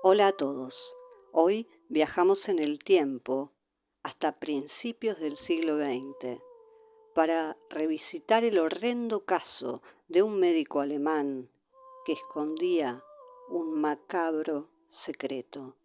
Hola a todos. Hoy viajamos en el tiempo hasta principios del siglo XX para revisitar el horrendo caso de un médico alemán que escondía un macabro secreto.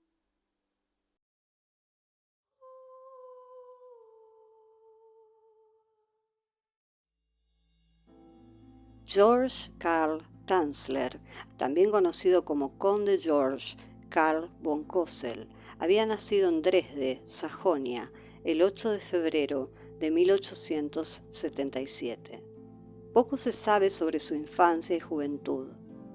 George Karl Tanzler, también conocido como Conde George Karl von Cosel, había nacido en Dresde, Sajonia, el 8 de febrero de 1877. Poco se sabe sobre su infancia y juventud.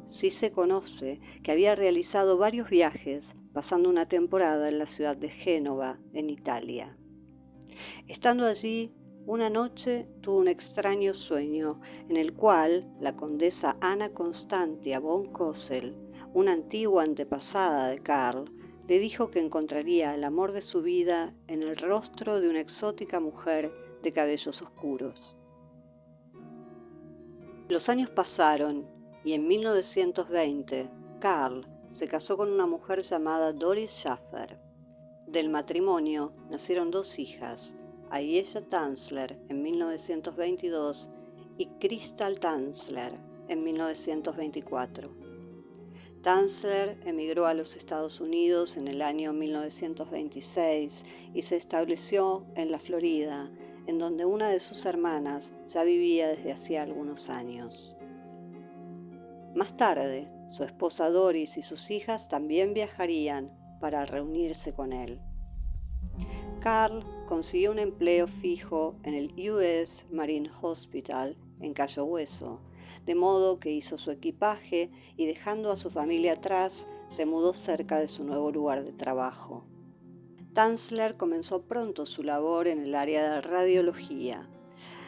Sí se conoce que había realizado varios viajes, pasando una temporada en la ciudad de Génova, en Italia. Estando allí, una noche tuvo un extraño sueño en el cual la condesa Ana Constantia von Cosel, una antigua antepasada de Karl, le dijo que encontraría el amor de su vida en el rostro de una exótica mujer de cabellos oscuros. Los años pasaron y en 1920 Karl se casó con una mujer llamada Doris Schaffer. Del matrimonio nacieron dos hijas, Ayesha Tanzler en 1922 y Crystal Tanzler en 1924. Tanzler emigró a los Estados Unidos en el año 1926 y se estableció en la Florida, en donde una de sus hermanas ya vivía desde hacía algunos años. Más tarde, su esposa Doris y sus hijas también viajarían para reunirse con él. Karl consiguió un empleo fijo en el US Marine Hospital en Cayo Hueso, de modo que hizo su equipaje y dejando a su familia atrás, se mudó cerca de su nuevo lugar de trabajo. Tanzler comenzó pronto su labor en el área de radiología.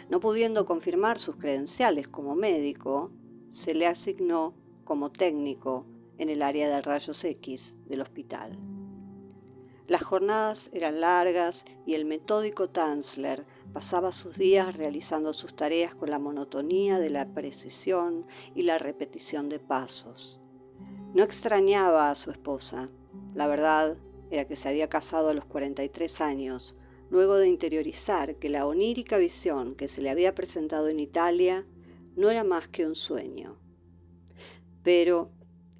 No pudiendo confirmar sus credenciales como médico, se le asignó como técnico en el área de rayos X del hospital. Las jornadas eran largas y el metódico Tanzler pasaba sus días realizando sus tareas con la monotonía de la precisión y la repetición de pasos. No extrañaba a su esposa. La verdad era que se había casado a los 43 años, luego de interiorizar que la onírica visión que se le había presentado en Italia no era más que un sueño. Pero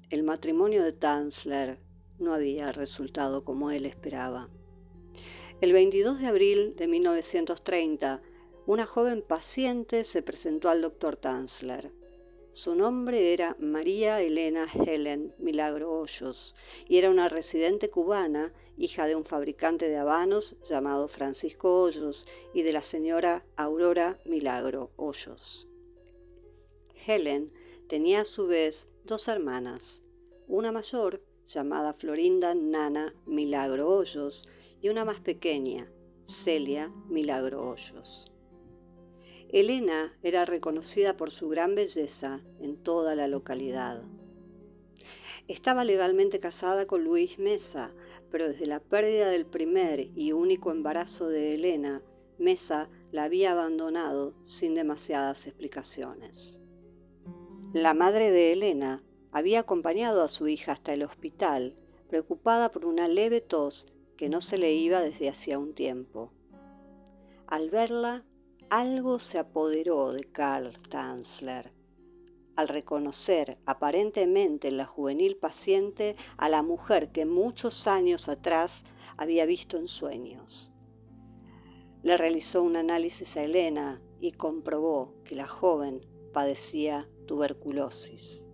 el matrimonio de Tanzler no había resultado como él esperaba. El 22 de abril de 1930, una joven paciente se presentó al doctor Tanzler. Su nombre era María Elena Helen Milagro Hoyos y era una residente cubana, hija de un fabricante de habanos llamado Francisco Hoyos y de la señora Aurora Milagro Hoyos. Helen tenía a su vez dos hermanas, una mayor llamada Florinda Nana Milagro Hoyos y una más pequeña, Celia Milagro Hoyos. Elena era reconocida por su gran belleza en toda la localidad. Estaba legalmente casada con Luis Mesa, pero desde la pérdida del primer y único embarazo de Elena, Mesa la había abandonado sin demasiadas explicaciones. La madre de Elena había acompañado a su hija hasta el hospital, preocupada por una leve tos que no se le iba desde hacía un tiempo. Al verla, algo se apoderó de Karl Tanzler, al reconocer aparentemente en la juvenil paciente a la mujer que muchos años atrás había visto en sueños. Le realizó un análisis a Elena y comprobó que la joven padecía tuberculosis.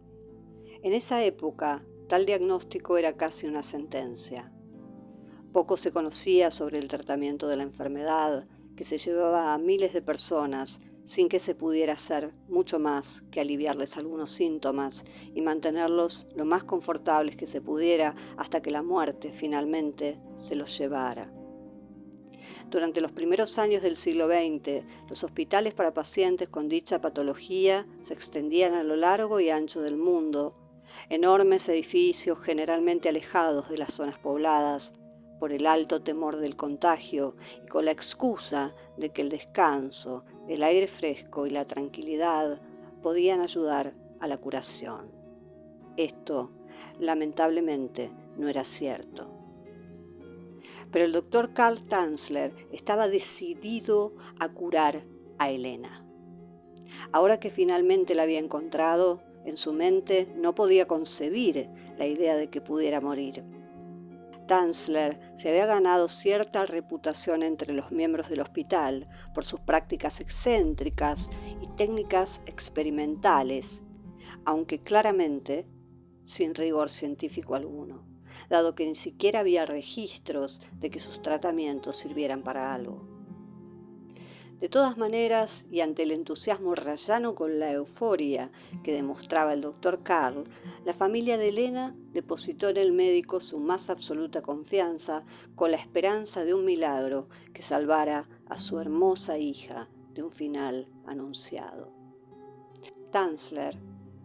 En esa época, tal diagnóstico era casi una sentencia. Poco se conocía sobre el tratamiento de la enfermedad, que se llevaba a miles de personas sin que se pudiera hacer mucho más que aliviarles algunos síntomas y mantenerlos lo más confortables que se pudiera hasta que la muerte finalmente se los llevara. Durante los primeros años del siglo XX, los hospitales para pacientes con dicha patología se extendían a lo largo y ancho del mundo, enormes edificios generalmente alejados de las zonas pobladas, por el alto temor del contagio y con la excusa de que el descanso, el aire fresco y la tranquilidad podían ayudar a la curación. Esto, lamentablemente, no era cierto. Pero el doctor Karl Tanzler estaba decidido a curar a Elena. Ahora que finalmente la había encontrado, en su mente no podía concebir la idea de que pudiera morir. Tanzler se había ganado cierta reputación entre los miembros del hospital por sus prácticas excéntricas y técnicas experimentales, aunque claramente sin rigor científico alguno, dado que ni siquiera había registros de que sus tratamientos sirvieran para algo. De todas maneras, y ante el entusiasmo rayano con la euforia que demostraba el doctor Karl, la familia de Elena depositó en el médico su más absoluta confianza con la esperanza de un milagro que salvara a su hermosa hija de un final anunciado. Tanzler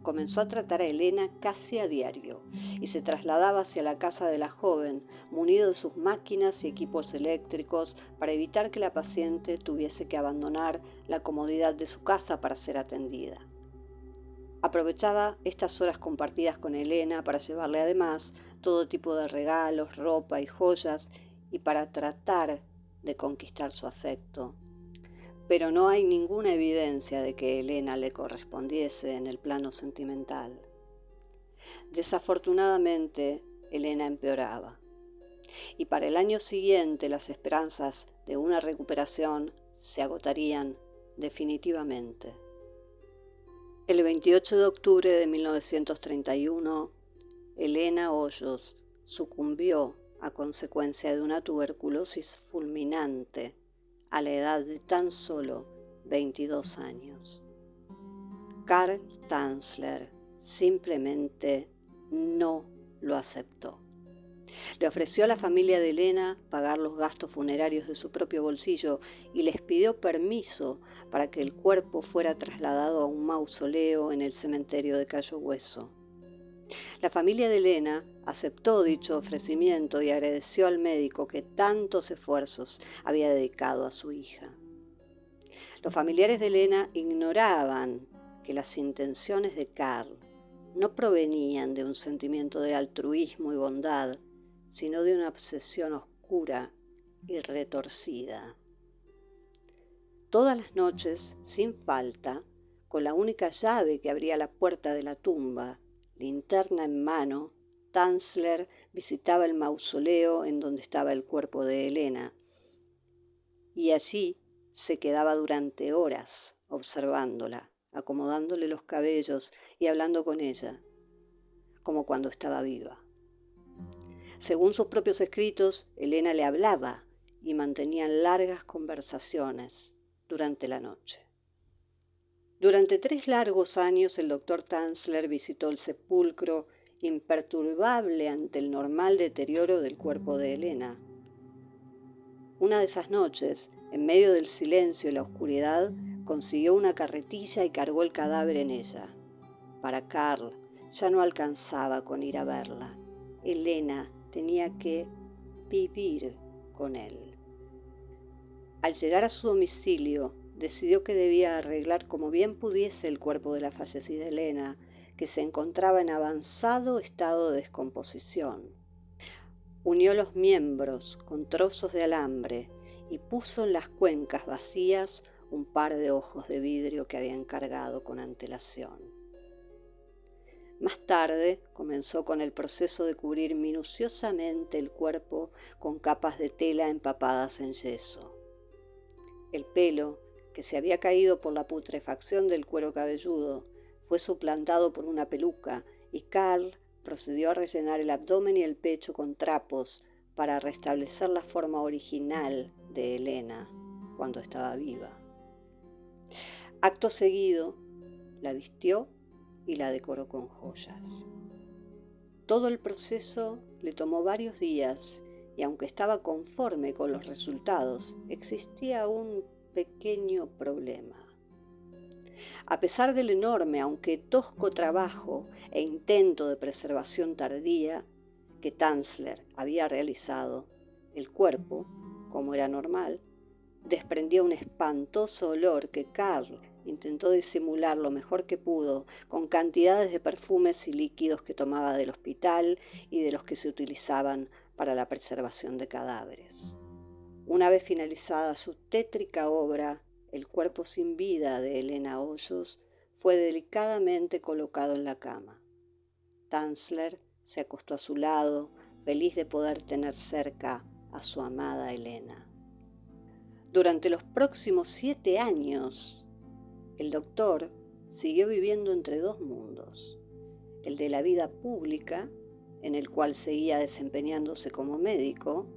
comenzó a tratar a Elena casi a diario y se trasladaba hacia la casa de la joven, munido de sus máquinas y equipos eléctricos para evitar que la paciente tuviese que abandonar la comodidad de su casa para ser atendida. Aprovechaba estas horas compartidas con Elena para llevarle además todo tipo de regalos, ropa y joyas y para tratar de conquistar su afecto. Pero no hay ninguna evidencia de que Elena le correspondiese en el plano sentimental. Desafortunadamente, Elena empeoraba, y para el año siguiente las esperanzas de una recuperación se agotarían definitivamente. El 28 de octubre de 1931, Elena Hoyos sucumbió a consecuencia de una tuberculosis fulminante a la edad de tan solo 22 años. Karl Tanzler simplemente no lo aceptó. Le ofreció a la familia de Elena pagar los gastos funerarios de su propio bolsillo y les pidió permiso para que el cuerpo fuera trasladado a un mausoleo en el cementerio de Cayo Hueso. La familia de Elena aceptó dicho ofrecimiento y agradeció al médico que tantos esfuerzos había dedicado a su hija. Los familiares de Elena ignoraban que las intenciones de Karl no provenían de un sentimiento de altruismo y bondad, sino de una obsesión oscura y retorcida. Todas las noches, sin falta, con la única llave que abría la puerta de la tumba, linterna en mano, Tanzler visitaba el mausoleo en donde estaba el cuerpo de Elena, y allí se quedaba durante horas observándola, acomodándole los cabellos y hablando con ella, como cuando estaba viva. Según sus propios escritos, Elena le hablaba y mantenían largas conversaciones durante la noche. Durante 3 largos años el doctor Tanzler visitó el sepulcro imperturbable ante el normal deterioro del cuerpo de Elena. Una de esas noches, en medio del silencio y la oscuridad, consiguió una carretilla y cargó el cadáver en ella. Para Karl ya no alcanzaba con ir a verla. Elena tenía que vivir con él. Al llegar a su domicilio, decidió que debía arreglar como bien pudiese el cuerpo de la fallecida Elena, que se encontraba en avanzado estado de descomposición. Unió los miembros con trozos de alambre y puso en las cuencas vacías un par de ojos de vidrio que había encargado con antelación. Más tarde comenzó con el proceso de cubrir minuciosamente el cuerpo con capas de tela empapadas en yeso. El pelo, que se había caído por la putrefacción del cuero cabelludo, fue suplantado por una peluca y Karl procedió a rellenar el abdomen y el pecho con trapos para restablecer la forma original de Elena cuando estaba viva. Acto seguido, la vistió y la decoró con joyas. Todo el proceso le tomó varios días y aunque estaba conforme con los resultados, existía un pequeño problema. A pesar del enorme, aunque tosco trabajo e intento de preservación tardía que Tanzler había realizado, el cuerpo, como era normal, desprendía un espantoso olor que Karl intentó disimular lo mejor que pudo con cantidades de perfumes y líquidos que tomaba del hospital y de los que se utilizaban para la preservación de cadáveres. Una vez finalizada su tétrica obra, el cuerpo sin vida de Elena Hoyos fue delicadamente colocado en la cama. Tanzler se acostó a su lado, feliz de poder tener cerca a su amada Elena. Durante los próximos 7 años, el doctor siguió viviendo entre dos mundos: el de la vida pública, en el cual seguía desempeñándose como médico,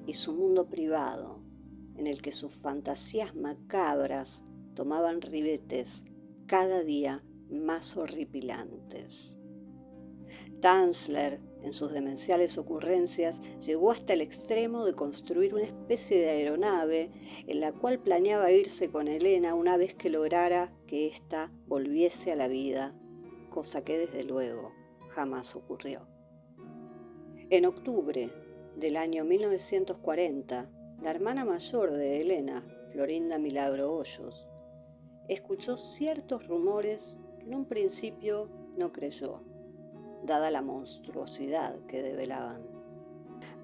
y su mundo privado, en el que sus fantasías macabras tomaban ribetes cada día más horripilantes. Tanzler, en sus demenciales ocurrencias, llegó hasta el extremo de construir una especie de aeronave en la cual planeaba irse con Elena una vez que lograra que ésta volviese a la vida, cosa que desde luego jamás ocurrió. En octubre del año 1940, la hermana mayor de Elena, Florinda Milagro Hoyos, escuchó ciertos rumores que en un principio no creyó, dada la monstruosidad que develaban.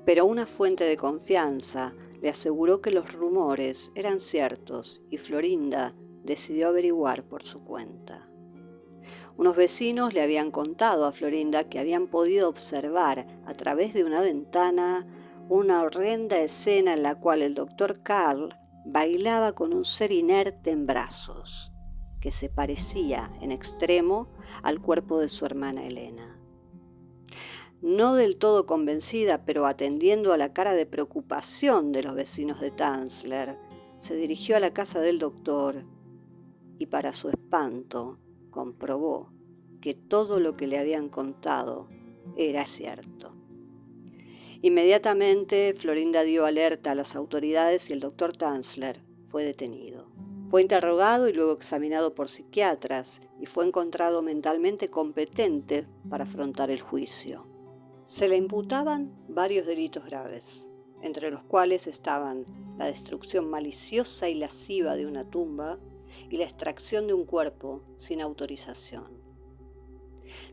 Pero una fuente de confianza le aseguró que los rumores eran ciertos y Florinda decidió averiguar por su cuenta. Unos vecinos le habían contado a Florinda que habían podido observar a través de una ventana una horrenda escena en la cual el doctor Karl bailaba con un ser inerte en brazos, que se parecía en extremo al cuerpo de su hermana Elena. No del todo convencida, pero atendiendo a la cara de preocupación de los vecinos de Tanzler, se dirigió a la casa del doctor y, para su espanto, comprobó que todo lo que le habían contado era cierto. Inmediatamente, Florinda dio alerta a las autoridades y el doctor Tanzler fue detenido. Fue interrogado y luego examinado por psiquiatras y fue encontrado mentalmente competente para afrontar el juicio. Se le imputaban varios delitos graves, entre los cuales estaban la destrucción maliciosa y lasciva de una tumba y la extracción de un cuerpo sin autorización.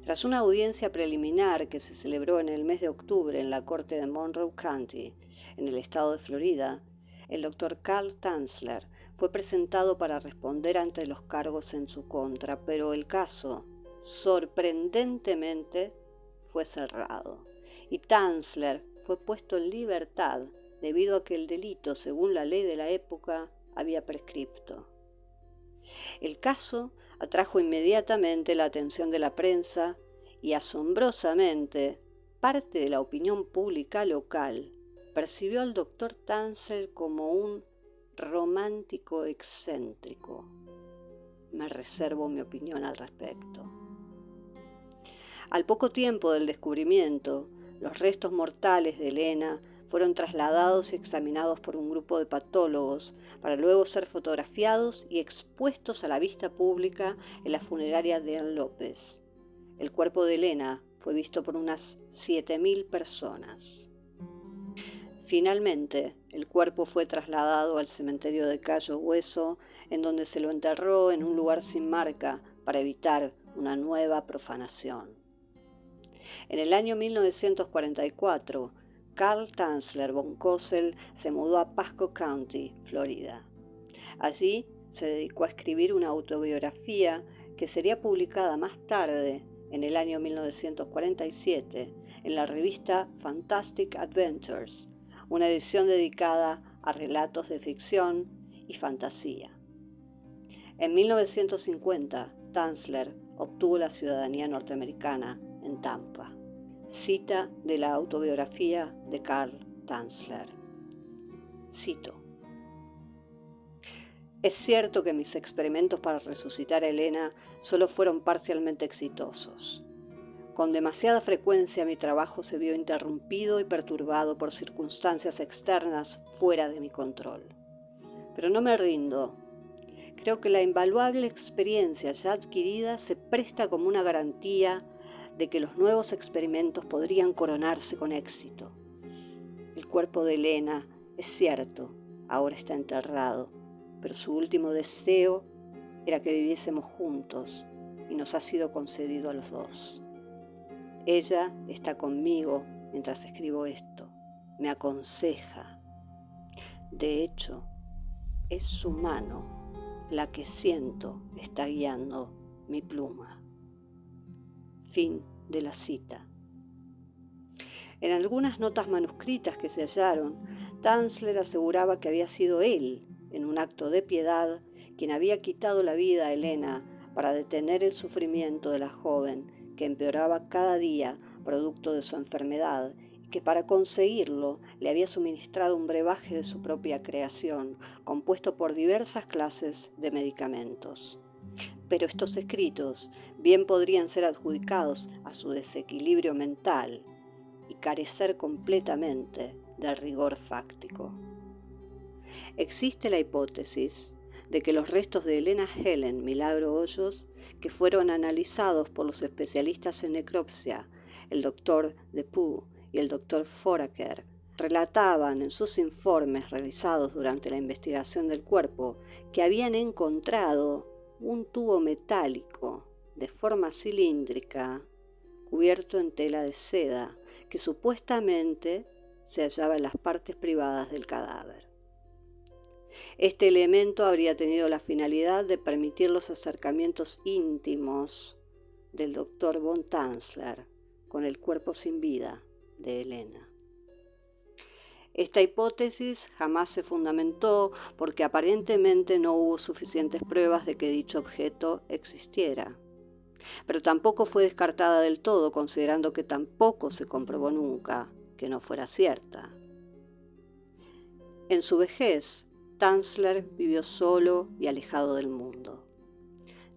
Tras una audiencia preliminar que se celebró en el mes de octubre en la corte de Monroe County, en el estado de Florida, el doctor Karl Tanzler fue presentado para responder ante los cargos en su contra, pero el caso, sorprendentemente, fue cerrado y Tanzler fue puesto en libertad debido a que el delito, según la ley de la época, había prescripto. El caso atrajo inmediatamente la atención de la prensa y, asombrosamente, parte de la opinión pública local percibió al doctor Tanzler como un romántico excéntrico. Me reservo mi opinión al respecto. Al poco tiempo del descubrimiento, los restos mortales de Elena fueron trasladados y examinados por un grupo de patólogos para luego ser fotografiados y expuestos a la vista pública en la funeraria de Ann López. El cuerpo de Elena fue visto por unas 7.000 personas. Finalmente, el cuerpo fue trasladado al cementerio de Cayo Hueso, en donde se lo enterró en un lugar sin marca para evitar una nueva profanación. En el año 1944, Karl Tanzler von Cosel se mudó a Pasco County, Florida. Allí se dedicó a escribir una autobiografía que sería publicada más tarde, en el año 1947, en la revista Fantastic Adventures, una edición dedicada a relatos de ficción y fantasía. En 1950, Tanzler obtuvo la ciudadanía norteamericana en Tampa. Cita de la autobiografía de Karl Tanzler. Cito: es cierto que mis experimentos para resucitar a Elena solo fueron parcialmente exitosos. Con demasiada frecuencia mi trabajo se vio interrumpido y perturbado por circunstancias externas fuera de mi control. Pero no me rindo. Creo que la invaluable experiencia ya adquirida se presta como una garantía de que los nuevos experimentos podrían coronarse con éxito. El cuerpo de Elena, es cierto, ahora está enterrado, pero su último deseo era que viviésemos juntos y nos ha sido concedido a los dos. Ella está conmigo mientras escribo esto, me aconseja. De hecho, es su mano la que siento está guiando mi pluma. Fin de la cita. En algunas notas manuscritas que se hallaron, Tanzler aseguraba que había sido él, en un acto de piedad, quien había quitado la vida a Elena para detener el sufrimiento de la joven, que empeoraba cada día producto de su enfermedad, y que para conseguirlo le había suministrado un brebaje de su propia creación, compuesto por diversas clases de medicamentos. Pero estos escritos bien podrían ser adjudicados a su desequilibrio mental y carecer completamente del rigor fáctico. Existe la hipótesis de que los restos de Elena Helen Milagro Hoyos, que fueron analizados por los especialistas en necropsia, el doctor Depew y el doctor Foraker, relataban en sus informes realizados durante la investigación del cuerpo que habían encontrado un tubo metálico de forma cilíndrica cubierto en tela de seda que supuestamente se hallaba en las partes privadas del cadáver. Este elemento habría tenido la finalidad de permitir los acercamientos íntimos del doctor von Tanzler con el cuerpo sin vida de Elena. Esta hipótesis jamás se fundamentó porque aparentemente no hubo suficientes pruebas de que dicho objeto existiera. Pero tampoco fue descartada del todo, considerando que tampoco se comprobó nunca que no fuera cierta. En su vejez, Tanzler vivió solo y alejado del mundo.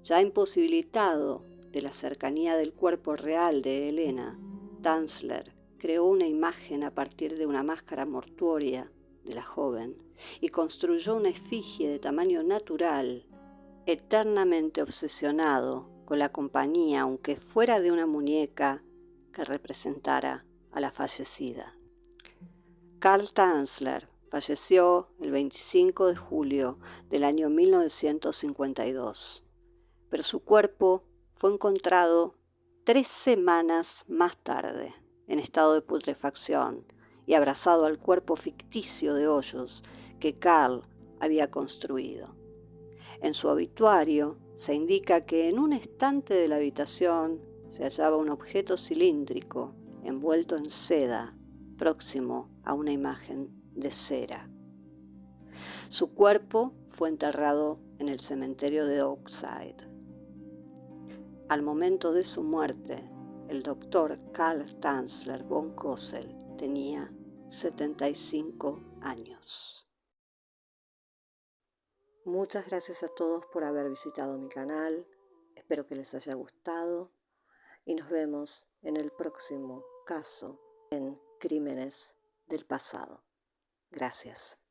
Ya imposibilitado de la cercanía del cuerpo real de Elena, Tanzler creó una imagen a partir de una máscara mortuoria de la joven y construyó una efigie de tamaño natural, eternamente obsesionado con la compañía, aunque fuera de una muñeca que representara a la fallecida. Carl Tanzler falleció el 25 de julio del año 1952, pero su cuerpo fue encontrado 3 semanas más tarde, en estado de putrefacción y abrazado al cuerpo ficticio de Hoyos que Carl había construido. En su obituario se indica que en un estante de la habitación se hallaba un objeto cilíndrico envuelto en seda, próximo a una imagen de cera. Su cuerpo fue enterrado en el cementerio de Oakside. Al momento de su muerte, el doctor Carl Tanzler von Cosel tenía 75 años. Muchas gracias a todos por haber visitado mi canal, espero que les haya gustado y nos vemos en el próximo caso en Crímenes del Pasado. Gracias.